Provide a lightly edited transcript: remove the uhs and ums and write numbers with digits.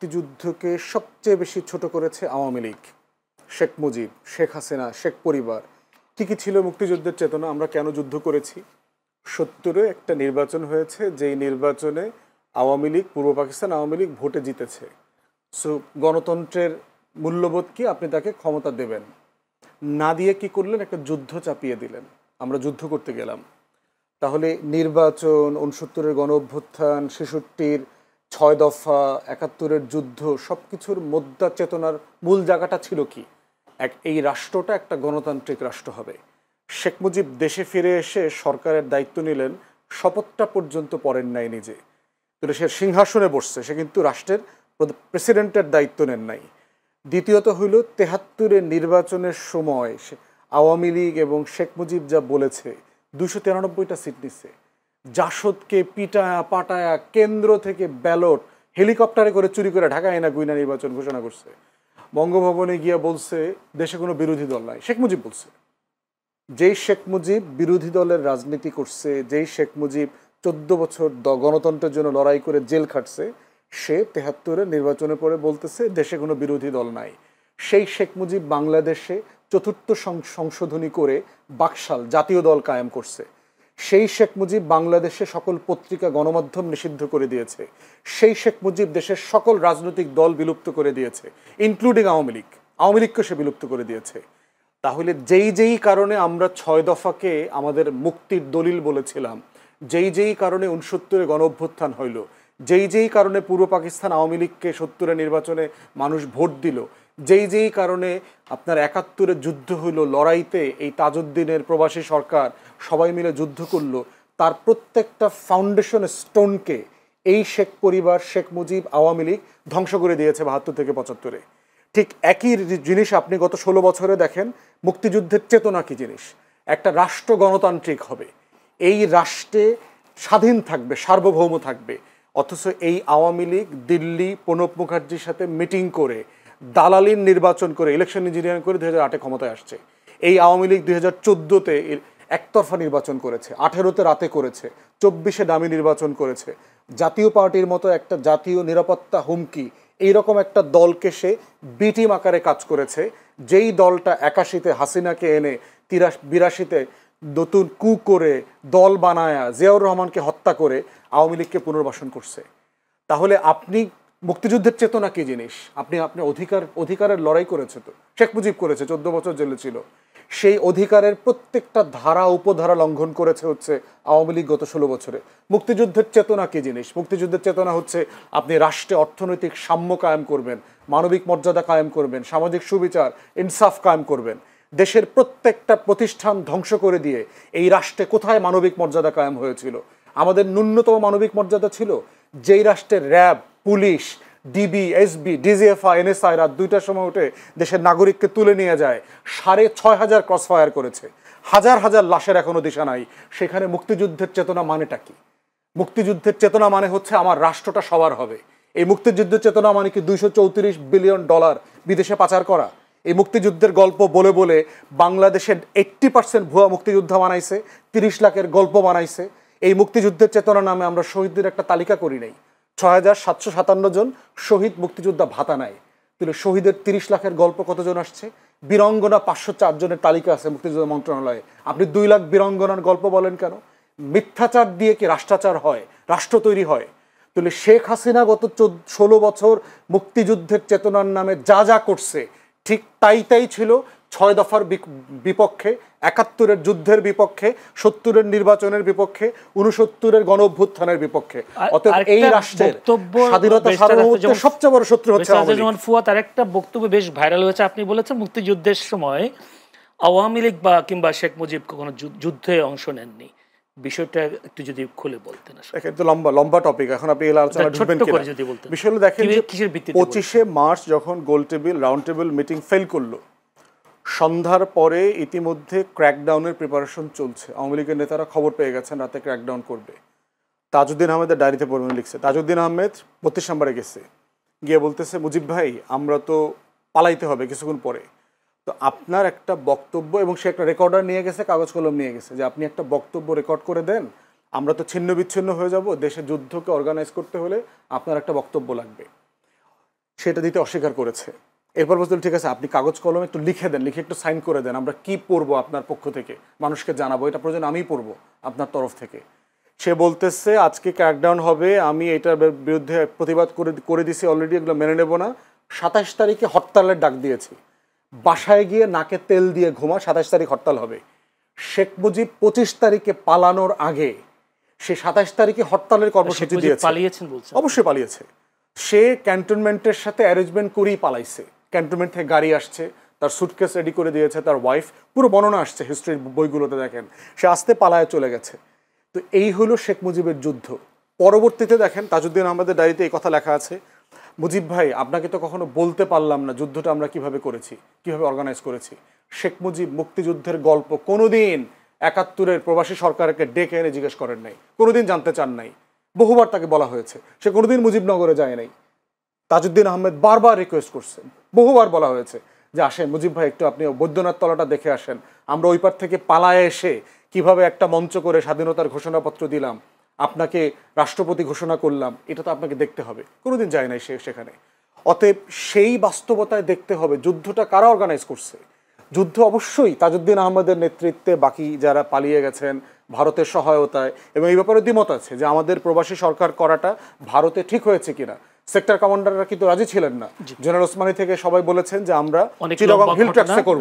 মুক্তিযুদ্ধকে সবচেয়ে বেশি ছোট করেছে আওয়ামী লীগ, শেখ মুজিব, শেখ হাসিনা, শেখ পরিবার। কী ছিল মুক্তিযুদ্ধের চেতনা? আমরা কেন যুদ্ধ করেছি? ৭০-এ একটা নির্বাচন হয়েছে, যেই নির্বাচনে আওয়ামী লীগ, পূর্ব পাকিস্তান আওয়ামী লীগ ভোটে জিতেছে। সো গণতন্ত্রের মূল্যবোধ কি? আপনি তাকে ক্ষমতা দেবেন না, দিয়ে কি করলেন? একটা যুদ্ধ চাপিয়ে দিলেন। আমরা যুদ্ধ করতে গেলাম। তাহলে নির্বাচন, ৬৯-এর গণ অভ্যুত্থান, ৬৬-র ৬ দফা, ৭১-এর যুদ্ধ, সব কিছুর মোদ্দা চেতনার মূল জায়গাটা ছিল কি? এই রাষ্ট্রটা একটা গণতান্ত্রিক রাষ্ট্র হবে। শেখ মুজিব দেশে ফিরে এসে সরকারের দায়িত্ব নিলেন, শপথটা পর্যন্ত পড়েন নাই নিজে। কিন্তু সে সিংহাসনে বসছে, সে কিন্তু রাষ্ট্রের প্রেসিডেন্টের দায়িত্ব নেন নাই। দ্বিতীয়ত হইল ৭৩-এর নির্বাচনের সময় আওয়ামী লীগ এবং শেখ মুজিব যা বলেছে, ২৯৩টা সিট নিচ্ছে। জাসদকে পিটায়া পাটায়া কেন্দ্র থেকে ব্যালট হেলিকপ্টারে করে চুরি করে ঢাকায় না গুইনা নির্বাচন ঘোষণা করছে। বঙ্গভবনে গিয়া বলছে দেশে কোনো বিরোধী দল নাই। শেখ মুজিব বলছে। যেই শেখ মুজিব বিরোধী দলের রাজনীতি করছে, যেই শেখ মুজিব ১৪ বছর গণতন্ত্রের জন্য লড়াই করে জেল খাটছে, সে ৭৩-এর নির্বাচনের পরে বলতেছে দেশে কোনো বিরোধী দল নাই। সেই শেখ মুজিব বাংলাদেশে ৪র্থ সংশোধনী করে বাকশাল জাতীয় দল কায়েম করছে। সেই শেখ মুজিব বাংলাদেশে সকল পত্রিকা গণমাধ্যম নিষিদ্ধ করে দিয়েছে। সেই শেখ মুজিব দেশের সকল রাজনৈতিক দল বিলুপ্ত করে দিয়েছে, ইনক্লুডিং আওয়ামী লীগ। আওয়ামী লীগকে সে বিলুপ্ত করে দিয়েছে। তাহলে যেই কারণে আমরা ৬ দফাকে আমাদের মুক্তির দলিল বলেছিলাম, যেই কারণে ৬৯-এর গণ অভ্যুত্থান হইল, যেই কারণে পূর্ব পাকিস্তান আওয়ামী লীগকে ৭০-এর নির্বাচনে মানুষ ভোট দিল, যেই কারণে আপনার ৭১-এর যুদ্ধ হইল, লড়াইতে এই তাজউদ্দিনের প্রবাসী সরকার সবাই মিলে যুদ্ধ করলো, তার প্রত্যেকটা ফাউন্ডেশন স্টোনকে এই শেখ পরিবার, শেখ মুজিব, আওয়ামী লীগ ধ্বংস করে দিয়েছে ৭২ থেকে ৭৫-এ। ঠিক একই জিনিস আপনি গত ১৬ বছরে দেখেন। মুক্তিযুদ্ধের চেতনা কি জিনিস? একটা রাষ্ট্র গণতান্ত্রিক হবে, এই রাষ্ট্রে স্বাধীন থাকবে, সার্বভৌম থাকবে। অথচ এই আওয়ামী লীগ দিল্লি প্রণব মুখার্জির সাথে মিটিং করে, দালালির নির্বাচন করে, ইলেকশন ইঞ্জিনিয়ারিং করে ২০০৮-এ ক্ষমতায় আসছে। এই আওয়ামী লীগ ২০১৪-তে একতরফা নির্বাচন করেছে, ১৮-তে রাতে করেছে, ২৪-এ দামি নির্বাচন করেছে। জাতীয় পার্টির মতো একটা জাতীয় নিরাপত্তা হুমকি এইরকম একটা দলকে সে বি টিম আকারে কাজ করেছে, যেই দলটা ৮১-তে হাসিনাকে এনে ৮২-তে নতুন কু করে দল বানায়া জিয়াউর রহমানকে হত্যা করে আওয়ামী লীগকে পুনর্বাসন করছে। তাহলে আপনি মুক্তিযুদ্ধের চেতনা কি জিনিস? আপনি অধিকারের লড়াই করেছে, তো শেখ মুজিব করেছে, ১৪ বছর জেলে ছিল। সেই অধিকারের প্রত্যেকটা ধারা উপধারা লঙ্ঘন করেছে হচ্ছে আওয়ামী লীগ গত ১৬ বছরে। মুক্তিযুদ্ধের চেতনা কি জিনিস? মুক্তিযুদ্ধের চেতনা হচ্ছে আপনি রাষ্ট্রে অর্থনৈতিক সাম্য কায়েম করবেন, মানবিক মর্যাদা কায়েম করবেন, সামাজিক সুবিচার ইনসাফ কায়েম করবেন। দেশের প্রত্যেকটা প্রতিষ্ঠান ধ্বংস করে দিয়ে এই রাষ্ট্রে কোথায় মানবিক মর্যাদা কায়েম হয়েছিল? আমাদের ন্যূনতম মানবিক মর্যাদা ছিল যেই রাষ্ট্রের RAB, police, DB, SB, DGFI, NSI রাত ২টার সময় উঠে দেশের নাগরিককে তুলে নিয়ে যায়, ৬,৫০০ ক্রসফায়ার করেছে, হাজার হাজার লাশের এখনো দিশা নাই। সেখানে মুক্তিযুদ্ধের চেতনা মানেটা কি? মুক্তিযুদ্ধের চেতনা মানে হচ্ছে আমার রাষ্ট্রটা সবার হবে। এই মুক্তিযুদ্ধের চেতনা মানে কি ২৩৪ বিলিয়ন ডলার বিদেশে পাচার করা? এই মুক্তিযুদ্ধের গল্প বলে বলে বাংলাদেশের ৮০% ভুয়া মুক্তিযোদ্ধা বানাইছে, ৩০ লাখের গল্প বানাইছে। এই মুক্তিযুদ্ধের চেতনা নামে আমরা শহীদদের একটা তালিকা করি নাই। ৬,৭৫৭ জন শহীদ মুক্তিযোদ্ধা ভাতা নেয়। তাহলে শহীদের ৩০ লাখের গল্প কতজন আসছে? বীরঙ্গনা ৫০৪ জনের তালিকা আছে মুক্তিযোদ্ধা মন্ত্রণালয়ে। আপনি ২ লাখ বীরঙ্গনার গল্প বলেন কেন? মিথ্যাচার দিয়ে কি রাষ্ট্রাচার হয়? রাষ্ট্র তৈরি হয়? তাহলে শেখ হাসিনা গত ১৬ বছর মুক্তিযুদ্ধের চেতনার নামে যা করছে, ঠিক তাই ছিল ৬ দফার বিপক্ষে, ৭১-এর যুদ্ধের বিপক্ষে, ৭০-এর নির্বাচনের বিপক্ষে, ৬৯-এর গণ অভ্যুত্থানের বিপক্ষে। অতএব এই রাষ্ট্রের স্বাধীনতা সার্বভৌমত্বের সবচেয়ে বড় শত্রু হচ্ছে আওয়ামী লীগ। ফুয়াদ আরেকটা বক্তব্য বেশ ভাইরাল হয়েছে, আপনি বলেছেন মুক্তিযুদ্ধের সময় আওয়ামী লীগ বা কিংবা শেখ মুজিব কোনো যুদ্ধে অংশ নেননি। বিষয়টা একটু যদি খুলে বলতেন। একটু লম্বা টপিক, এখন আপনি এই আলোচনা ঢুকবেন কিনা বিষয়গুলো দেখেন। ২৫শে মার্চ যখন গোল table round table meeting fail করলো, সন্ধ্যার পরে ইতিমধ্যে ক্র্যাকডাউনের প্রিপারেশন চলছে। আওয়ামী লীগের নেতারা খবর পেয়ে গেছেন রাতে ক্র্যাকডাউন করবে। তাজউদ্দিন আহমেদের ডায়েরিতে পড়বেন লিখছে, তাজউদ্দিন আহমেদ ৩২ নম্বরে গেছে, গিয়ে বলতেছে মুজিব ভাই আমরা তো পালাইতে হবে কিছুক্ষণ পরে, তো আপনার একটা বক্তব্য, এবং সে একটা রেকর্ডার নিয়ে গেছে, কাগজ কলম নিয়ে গেছে, যে আপনি একটা বক্তব্য রেকর্ড করে দেন, আমরা তো ছিন্ন বিচ্ছিন্ন হয়ে যাব, দেশে যুদ্ধকে অর্গানাইজ করতে হলে আপনার একটা বক্তব্য লাগবে। সেটা দিতে অস্বীকার করেছে। এরপর বলছিল ঠিক আছে আপনি কাগজ কলম একটু লিখে দেন, লিখে একটু সাইন করে দেন, আমরা কি পড়বো আপনার পক্ষ থেকে, মানুষকে জানাবো, এটা প্রয়োজন আমিই পড়বো আপনার তরফ থেকে। সে বলতেছে আজকে ক্র্যাকডাউন হবে, আমি এটার বিরুদ্ধে প্রতিবাদ করে দিছি অলরেডি, এগুলো মেনে নেব না। 27 তারিখে হরতালের ডাক দিয়েছি, বাসায় গিয়ে নাকে তেল দিয়ে ঘুমা, 27 তারিখ হরতাল হবে। শেখ মুজিব 25 তারিখে পালানোর আগে সে 27 তারিখে হরতালের কর্মসূচি দিয়েছে। পালিয়েছেন বলছেন? অবশ্যই পালিয়েছে। সে ক্যান্টনমেন্টের সাথে অ্যারেঞ্জমেন্ট করেই পালাইছে। ক্যান্টনমেন্ট থেকে গাড়ি আসছে, তার সুটকেস রেডি করে দিয়েছে তার ওয়াইফ, পুরো বর্ণনা আসছে হিস্ট্রির বইগুলোতে দেখেন, সে আসতে পালায় চলে গেছে। তো এই হলো শেখ মুজিবের যুদ্ধ। পরবর্তীতে দেখেন তাজউদ্দিন আহমদের ডায়েরিতে এই কথা লেখা আছে, মুজিব ভাই আপনাকে তো কখনো বলতে পারলাম না যুদ্ধটা আমরা কিভাবে করেছি, কিভাবে অর্গানাইজ করেছি। শেখ মুজিব মুক্তিযুদ্ধের গল্প কোনোদিন 71-এর প্রবাসী সরকারকে ডেকে এনে জিজ্ঞেস করেন নাই, কোনোদিন জানতে চান নাই। বহুবার তাকে বলা হয়েছে, সে কোনোদিন মুজিবনগরে যায় নাই। তাজউদ্দিন আহমেদ বারবার রিকোয়েস্ট করছেন, বহুবার বলা হয়েছে যে আসেন মুজিব ভাই একটু আপনি বৈদ্যনাথ তলাটা দেখে আসেন, আমরা ওই পার থেকে পালায় এসে কিভাবে একটা মঞ্চ করে স্বাধীনতার ঘোষণাপত্র দিলাম, আপনাকে রাষ্ট্রপতি ঘোষণা করলাম, এটা তো আপনাকে দেখতে হবে। কোনোদিন যায় নাই সে সেখানে। অতএব সেই বাস্তবতায় দেখতে হবে যুদ্ধটা কারা অর্গানাইজ করছে। যুদ্ধ অবশ্যই তাজউদ্দিন আহমদের নেতৃত্বে, বাকি যারা পালিয়ে গেছেন ভারতের সহায়তায়, এবং এই ব্যাপারে দ্বিমত আছে যে আমাদের প্রবাসী সরকার করাটা ভারতে ঠিক হয়েছে কিনা। সেক্টর কমান্ডাররা কিন্তু রাজি ছিলেন না। জেনারেল ওসমানী থেকে সবাই বলেছেন যে আমরা চিটাগং হিল ট্র্যাক্সে করব।